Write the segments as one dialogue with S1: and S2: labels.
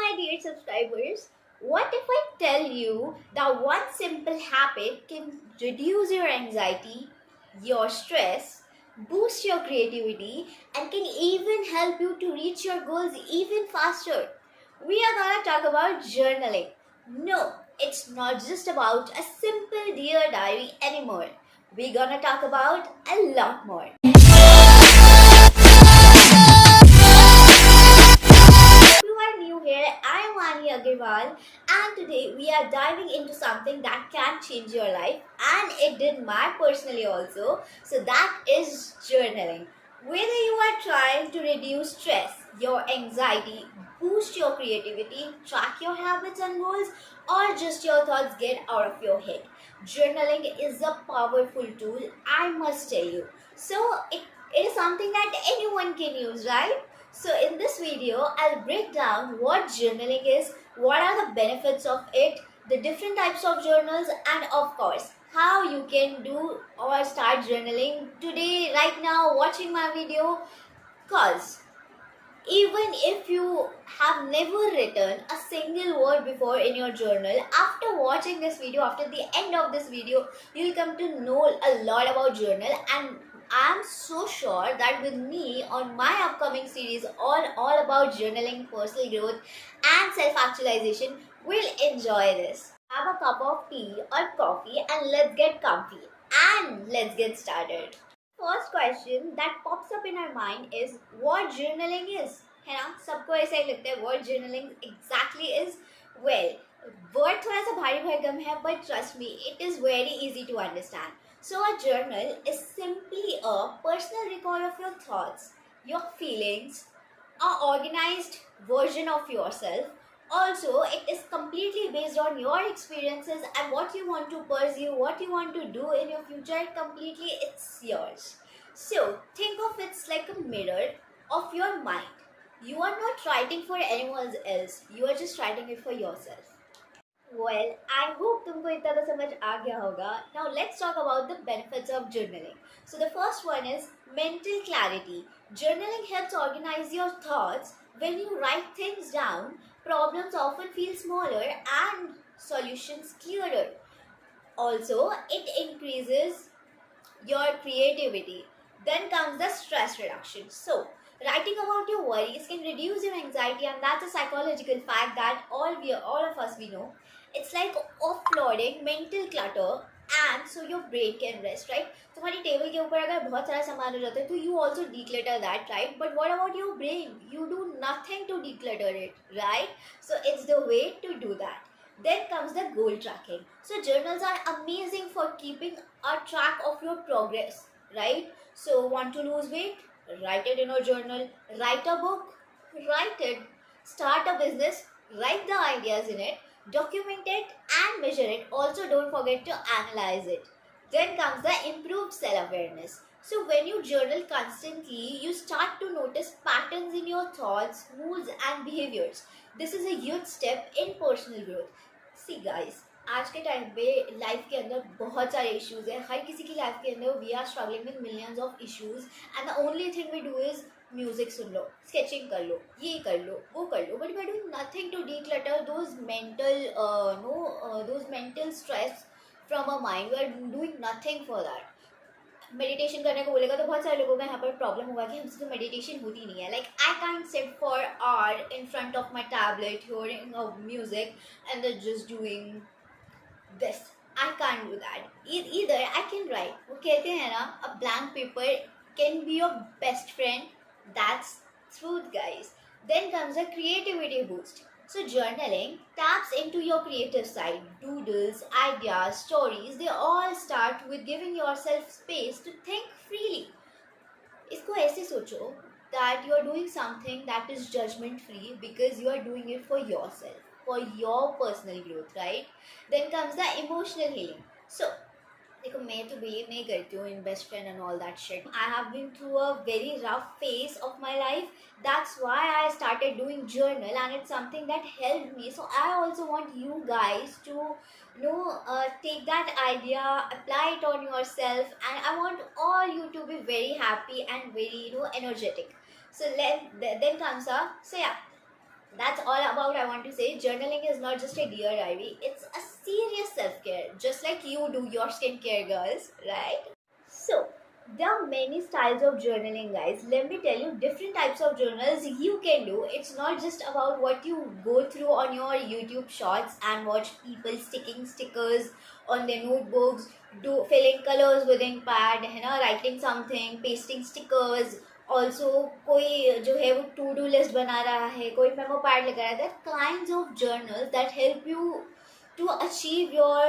S1: my dear subscribers. What if I tell you that one simple habit can reduce your anxiety, your stress, boost your creativity, and can even help you to reach your goals even faster? We are gonna talk about journaling. No, it's not just about a simple dear diary anymore. We're gonna talk about a lot more. If you are new here, I am Ani Agarwal, and today we are diving into something that can change your life, and it did mine personally also. So, that is journaling. Whether you are trying to reduce stress, your anxiety, boost your creativity, track your habits and goals, or just your thoughts get out of your head, journaling is a powerful tool, I must tell you. So, it is something that anyone can use, right? So in this video, I'll break down what journaling is, what are the benefits of it, the different types of journals, and of course, how you can do or start journaling today, right now, watching my video. Cause even if you have never written a single word before in your journal, after watching this video, after the end of this video, you'll come to know a lot about journal. And I'm so sure that with me on my upcoming series all about journaling, personal growth, and self-actualization, we'll enjoy this. Have a cup of tea or coffee and let's get comfy. And let's get started. First question that pops up in our mind is what journaling is. है ना, सबको ऐसा ही लगता है what journaling exactly is. Well, word थोड़ा सा भारी भरकम है, but trust me, it is very easy to understand. So a journal is simply a personal record of your thoughts, your feelings, a organized version of yourself. Also, it is completely based on your experiences and what you want to pursue, what you want to do in your future. Completely, it's yours. So, think of it like a mirror of your mind. You are not writing for anyone else, you are just writing it for yourself. Well, I hope तुमको इतना तो समझ आ गया होगा. Now let's talk about the benefits of journaling. So the first one is mental clarity. Journaling helps organize your thoughts. When you write things down, problems often feel smaller and solutions clearer. Also, it increases your creativity. Then comes the stress reduction. So, writing about your worries can reduce your anxiety, and that's a psychological fact that all of us we know. It's like offloading mental clutter, and so your brain can rest, right? तुम्हारी table के ऊपर अगर बहुत सारा सामान हो जाता है तो you also declutter that, right? But what about your brain? You do nothing to declutter it, right? So it's the way to do that. Then comes the goal tracking. So journals are amazing for keeping a track of your progress, right? So want to lose weight? Write it in a journal. Write a book? Write it. Start a business? Write the ideas in it. Document it and measure it. Also don't forget to analyze it. Then comes the improved self-awareness. So when you journal constantly, you start to notice patterns in your thoughts, moods and behaviors. This is a huge step in personal growth. See guys, आज के time पे life के अंदर बहुत सारे issues है. हर किसी की लाइफ के अंदर we are struggling with millions of issues and the only thing we do is music सुन लो, स्केचिंग कर लो, ये कर लो, वो कर लो, but we are doing nothing to declutter those mental stress from a mind. We are doing nothing for that. Meditation करने को बोलेगा तो बहुत सारे लोगों का यहाँ पर प्रॉब्लम हुआ कि हमसे तो मेडिटेशन होती नहीं है. Like I can't sit for hour in front of my tablet hearing music and just doing this. I can't do that either. I can write. वो कहते हैं ना, a blank paper can be your best friend. That's truth guys. Then comes a creativity boost. So journaling taps into your creative side. Doodles, ideas, stories, they all start with giving yourself space to think freely. इसको ऐसे सोचो that you are doing something that is judgment free because you are doing it for yourself, for your personal growth, right? Then comes the emotional healing. So देखो, मैं तो believe नहीं करती हूँ in best friend and all that shit. I have been through a very rough phase of my life. That's why I started doing journal and it's something that help me. So I also want you guys to take that idea, apply it on yourself, and I want all you to be very happy and very energetic. So then comes a, so yeah, That's all about I want to say. Journaling is not just a dear diary, it's a serious self-care, just like you do your skincare, girls, right? So, there are many styles of journaling, guys. Let me tell you different types of journals you can do. It's not just about what you go through on your YouTube shorts and watch people sticking stickers on their notebooks, do filling colors with ink pad, है ना, writing something, pasting stickers. Also, कोई जो है वो to do list बना रहा है, कोई memo pad लगा रहा है. That kinds of journals that help you to achieve your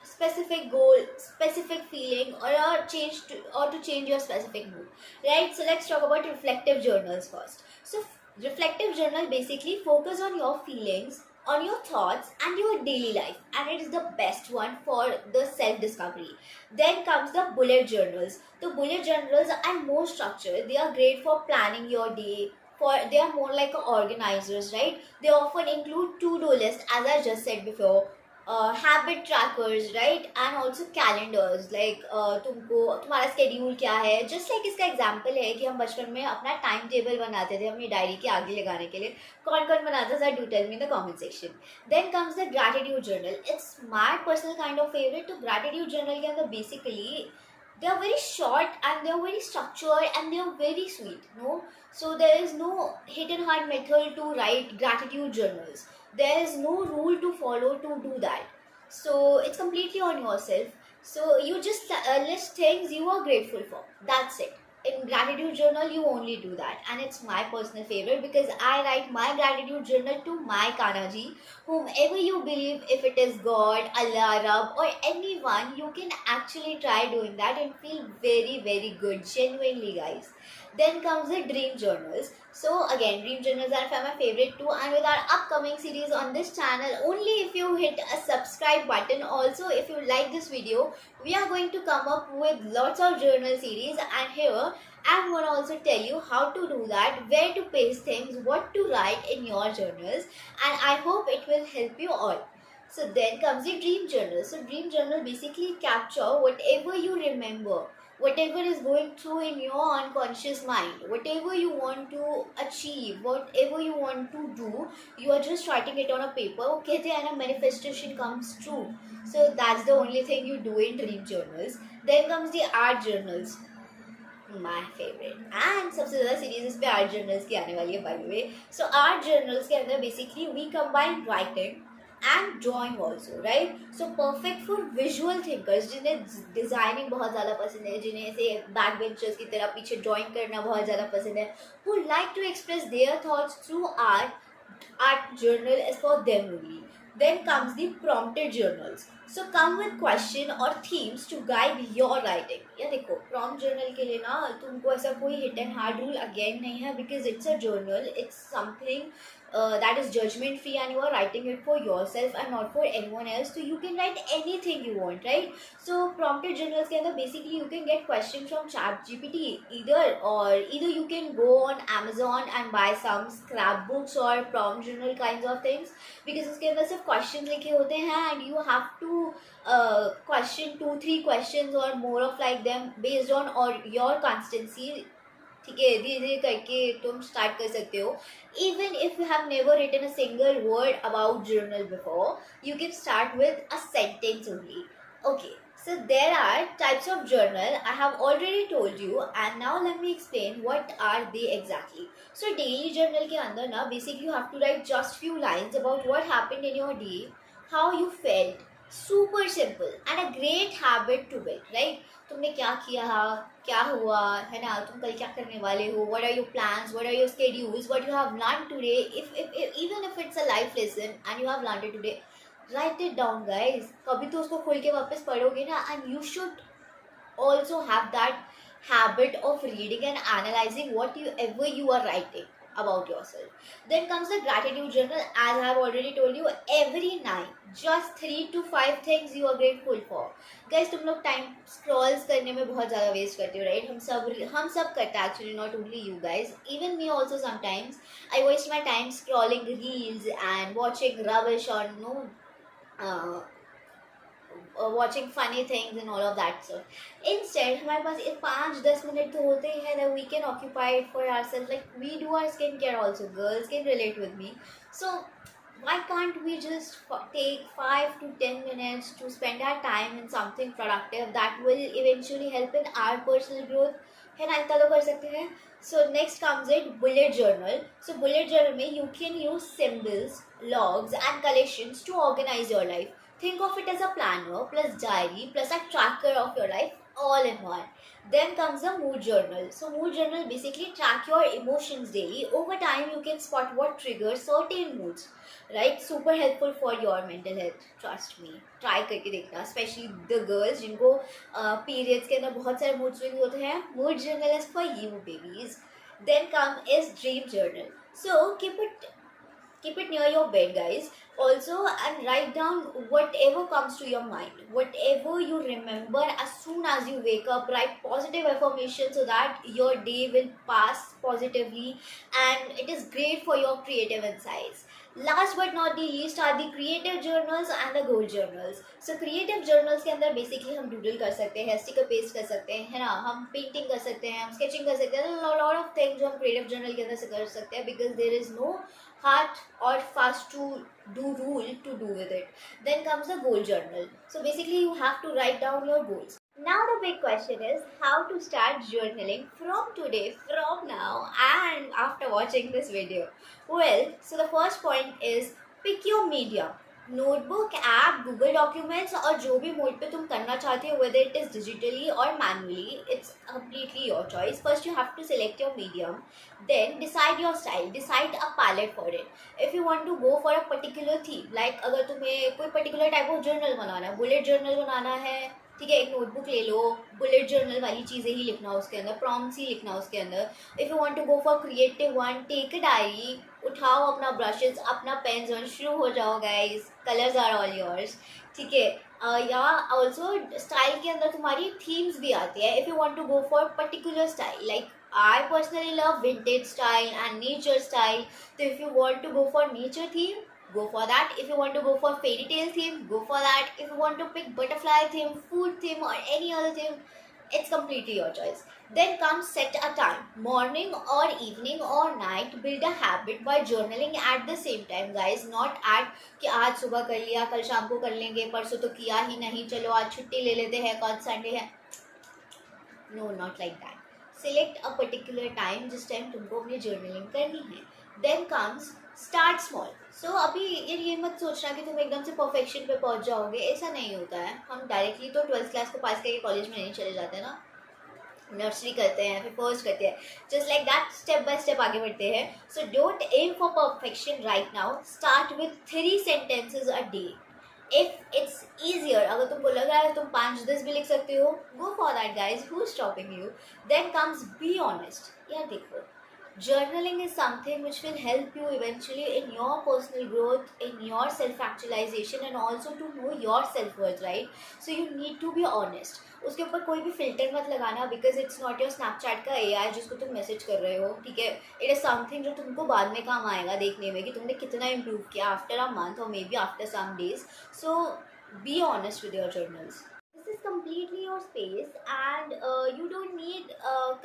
S1: specific goal, specific feeling, or to change your specific mood, right? So let's talk about reflective journals first. So reflective journal basically focus on your feelings, on your thoughts and your daily life, and it is the best one for the self discovery. Then comes the bullet journals. The bullet journals are more structured. They are great for planning your day, for they are more like organizers, right? They often include to-do list, as I just said before, habit trackers, right? And also calendars, like तुमको तुम्हारा schedule क्या है. Just like इसका example है कि हम बचपन में अपना टाइम टेबल बनाते थे अपनी डायरी के आगे लगाने के लिए. कौन कौन बनाता था? Do tell me in the comment section. Then comes the gratitude journal. It's my personal kind of favorite. तो gratitude journal के अंदर basically they are very short and they are very structured and they are very sweet, no? So there is no hidden hard method to write gratitude journals. There is no rule to follow to do that, so it's completely on yourself. So you just list things you are grateful for, that's it. In gratitude journal you only do that, and it's my personal favorite because I write my gratitude journal to my Kanaji, whomever you believe. If it is God, Allah, Rab, or anyone, you can actually try doing that and feel very very good, genuinely, guys. Then comes the dream journals. So again, dream journals are my favorite too, and with our upcoming series on this channel, only if you hit a subscribe button, also if you like this video, we are going to come up with lots of journal series, and here I'm going to also tell you how to do that, where to paste things, what to write in your journals, and I hope it will help you all. So then comes the dream journal. So dream journal basically capture whatever you remember, whatever is going through in your unconscious mind, whatever you want to achieve, whatever you want to do, you are just writing it on a paper. Okay, then a manifestation comes true. So that's the only thing you do in dream journals. Then comes the art journals, my favorite. And सबसे ज़्यादा series इस पे art journals की आने वाली है, by the way. So art journals के अंदर basically we combine writing and drawing also, right? So perfect for visual thinkers जिन्हें डिजाइनिंग बहुत ज़्यादा पसंद है, जिन्हें ऐसे बैक बेंचर्स की तरह पीछे ड्राइंग करना बहुत ज़्यादा पसंद है, who like to express their thoughts through art. Art journal is for them only. Then comes the prompted journals. So come with question or themes to guide your writing. या देखो prompt journal के लिए ना तुमको ऐसा कोई hit and hard rule again नहीं है, because it's a journal, it's something that is judgment free, and you are writing it for yourself and not for anyone else, so you can write anything you want, right? So prompted journals के अंदर basically you can get questions from ChatGPT either you can go on Amazon and buy some scrapbooks or prompt journal kinds of things, because उसके अंदर सिर्फ questions लिखे होते हैं and you have to question 2-3 questions or more of like them based on or your constancy. ठीक है, धीरे धीरे करके तुम स्टार्ट कर सकते हो. Even if you have never written a single word about journal before, you can start with a sentence only. Okay, so there are types of journal I have already told you, and now let me explain what are they exactly. So daily journal के अंदर ना basically you have to write just few lines about what happened in your day, how you felt. Super simple and a great habit to build, right? तुमने क्या किया, क्या हुआ है ना, तुम कल क्या करने वाले हो, what are your plans, what are your schedules, what you have learned today. If even if it's a life lesson and you have learned it today, write it down, guys. कभी तो उसको खोल के वापस पढ़ोगे ना, and you should also have that habit of reading and analyzing whatever you are writing about yourself. Then comes the gratitude journal. As I have already told you, every night just 3 to 5 things you are grateful for. Guys, तुम लोग time Scrolls करने में बहुत ज़्यादा waste करते हो, right? हम सब करते हैं actually, not only you guys, even me also sometimes. I waste my time scrolling reels and watching rubbish on watching funny things and all of that stuff. Instead हमारे पास ये 5-10 मिनट तो होते ही हैं that we can occupy it for ourselves. Like we do our skincare also. Girls can relate with me. So why can't we just take 5 to 10 minutes to spend our time in something productive that will eventually help in our personal growth? है ना, इतना तो कर सकते हैं. So next comes it bullet journal. So bullet journal में you can use symbols, logs and collections to organize your life. Think of it as a planner plus diary plus a tracker of your life all in one. Then comes the mood journal. So mood journal basically track your emotions daily. Over time you can spot what triggers certain moods. Right? Super helpful for your mental health. Trust me. Try करके देखना. Especially the girls जिनको periods के अंदर बहुत सारे mood swings होते हैं. Mood journal is for you babies. Then come is dream journal. So keep it near your bed, guys. Also, and write down whatever comes to your mind, whatever you remember as soon as you wake up. Write positive affirmation so that your day will pass positively, and it is great for your creative insights. Last but not the least are the creative journals and the goal journals. So creative journals के अंदर basically हम doodle कर सकते हैं, sticker paste कर सकते हैं, है ना, हम painting कर सकते हैं, हम sketching कर सकते हैं, lot of things जो हम creative journal के अंदर से कर सकते हैं, because there is no hard or fast to do rule to do with it. Then comes the goal journal. So basically you have to write down your goals. Now the big question is how to start journaling from today, from now, and after watching this video. Well, so the first point is pick your medium. Notebook app, Google documents और जो भी mode पे तुम करना चाहते हो, whether it is digitally or manually, it's completely your choice. First you have to select your medium, then decide your style, decide a palette for it. If you want to go for a particular theme, like अगर तुम्हें कोई particular type of journal बनाना है, bullet journal बनाना है, ठीक है, एक notebook ले लो, bullet journal वाली चीज़ें ही लिखना उसके अंदर, प्रॉम्प्ट्स ही लिखना उसके अंदर. If you want to go for creative one, take a diary, उठाओ अपना ब्रशेस, अपना पेन्स और शुरू हो जाओ guys. Colours are all yours. ठीक है. या ऑल्सो स्टाइल के अंदर तुम्हारी थीम्स भी आती है. If you want to go for particular style, like I personally love vintage style and nature style. So if you want to go for nature theme, go for that. If you want to go for fairy tale theme, go for that. If you want to pick butterfly theme, food theme or any other theme, it's completely your choice. Then comes set a time, morning or evening or night. Build a habit by journaling at the same time, guys. Not at कि आज सुबह कर लिया, कल शाम को कर लेंगे, परसों तो किया ही नहीं, चलो आज छुट्टी ले लेते हैं, कल संडे है. No, not like that. Select a particular time जिस टाइम तुमको अपनी जर्नलिंग करनी है. Then comes start small. So अभी ये मत सोचना कि तुम एकदम से परफेक्शन पे पहुंच जाओगे, ऐसा नहीं होता है. हम डायरेक्टली तो 12th क्लास को पास करके कॉलेज में नहीं चले जाते ना, नर्सरी करते हैं, फिर फर्स्ट करते हैं. Just like that step by step आगे बढ़ते हैं. So don't aim for perfection right now. Start with 3 sentences a day. If it's easier, अगर तुमको लग रहा है तुम 5-10 भी लिख सकते हो, go for that guys. Who's stopping you? Then comes be honest. यार देखो, journaling is something which will help you eventually in your personal growth, in your self-actualization and also to know your self-worth, right? So you need to be honest. उसके ऊपर कोई भी filter मत लगाना, because it's not your Snapchat का AI जिसको तुम message कर रहे हो. ठीक है, इट इज समथिंग जो तुमको बाद में काम आएगा देखने में कि तुमने कितना इम्प्रूव किया आफ्टर अ मंथ और maybe after some days. So be honest with your journals. This is completely your space, and you don't need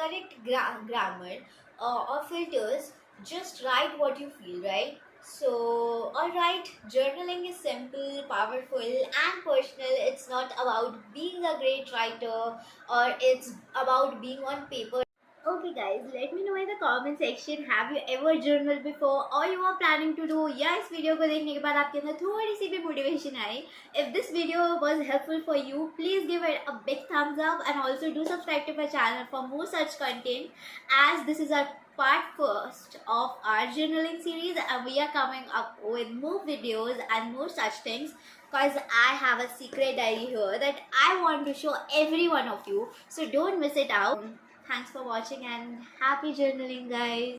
S1: correct grammar or filters. Just write what you feel, right? So, alright, journaling is simple, powerful, and personal. It's not about being a great writer, or it's about being on paper. Okay guys, let me know in the comment section, have you ever journaled before or you are planning to do, या इस video को देखने के बाद आपके अंदर थोड़ी सी भी motivation I. If this video was helpful for you, please give it a big thumbs up and also do subscribe to my channel for more such content, as this is our part first of our journaling series and we are coming up with more videos and more such things, because I have a secret diary here that I want to show every one of you, so don't miss it out. Thanks for watching and happy journaling guys.